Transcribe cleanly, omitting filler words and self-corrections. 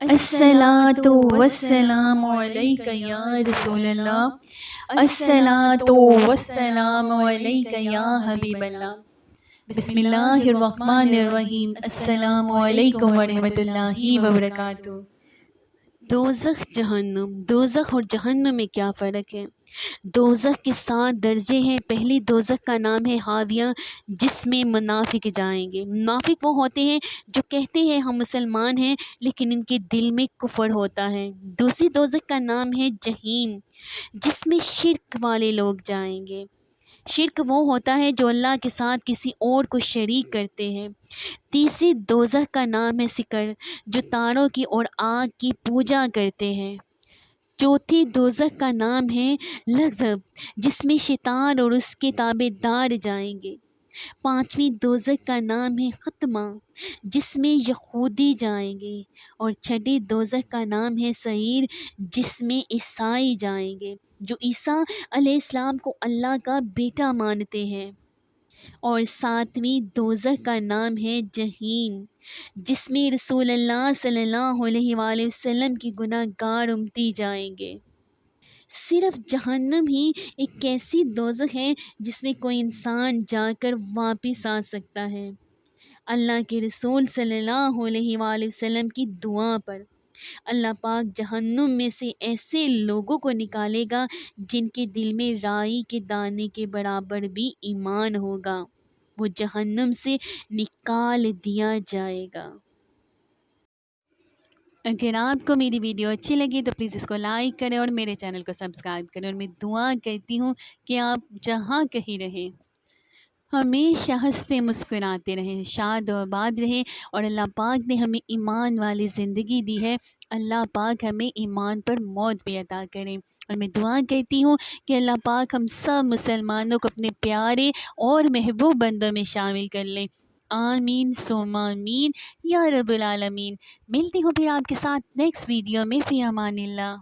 الصلاۃ والسلام علیک یا رسول اللہ، الصلاۃ والسلام علیک یا حبیب اللہ۔ بسم اللہ الرحمن الرحیم۔ السلام علیکم ورحمۃ اللہ وبرکاتہ۔ دوزخ جہنم، دوزخ اور جہنم میں کیا فرق ہے؟ دوزخ کے 7 درجے ہیں۔ پہلی دوزخ کا نام ہے حاویہ، جس میں منافق جائیں گے۔ منافق وہ ہوتے ہیں جو کہتے ہیں ہم مسلمان ہیں لیکن ان کے دل میں کفر ہوتا ہے۔ دوسری دوزخ کا نام ہے جہیم، جس میں شرک والے لوگ جائیں گے۔ شرک وہ ہوتا ہے جو اللہ کے ساتھ کسی اور کو شریک کرتے ہیں۔ تیسری دوزخ کا نام ہے سقر، جو تاروں کی اور آگ کی پوجا کرتے ہیں۔ چوتھی دوزخ کا نام ہے لظب، جس میں شیطان اور اس کے تابع دار جائیں گے۔ پانچویں دوزخ کا نام ہے خاتمہ، جس میں یہودی جائیں گے۔ اور چھٹی دوزخ کا نام ہے سعیر، جس میں عیسائی جائیں گے جو عیسیٰ علیہ السلام کو اللہ کا بیٹا مانتے ہیں۔ اور ساتویں دوزخ کا نام ہے جہیم، جس میں رسول اللہ صلی اللہ علیہ وآلہ وسلم کی گناہ گار امتی جائیں گے۔ صرف جہنم ہی ایک ایسی دوزخ ہے جس میں کوئی انسان جا کر واپس آ سکتا ہے۔ اللہ کے رسول صلی اللہ علیہ وآلہ وسلم کی دعا پر اللہ پاک جہنم میں سے ایسے لوگوں کو نکالے گا جن کے دل میں رائی کے دانے کے برابر بھی ایمان ہوگا، وہ جہنم سے نکال دیا جائے گا۔ اگر آپ کو میری ویڈیو اچھی لگی تو پلیز اس کو لائک کریں اور میرے چینل کو سبسکرائب کریں، اور میں دعا کرتی ہوں کہ آپ جہاں کہیں رہیں ہمیشہ ہنستے مسکراتے رہیں، شاد و آباد رہیں، اور اللہ پاک نے ہمیں ایمان والی زندگی دی ہے، اللہ پاک ہمیں ایمان پر موت بھی عطا کریں۔ اور میں دعا کرتی ہوں کہ اللہ پاک ہم سب مسلمانوں کو اپنے پیارے اور محبوب بندوں میں شامل کر لیں۔ آمین ثم آمین یا رب العالمین۔ ملتی ہوں پھر آپ کے ساتھ نیکسٹ ویڈیو میں، فی امان اللہ۔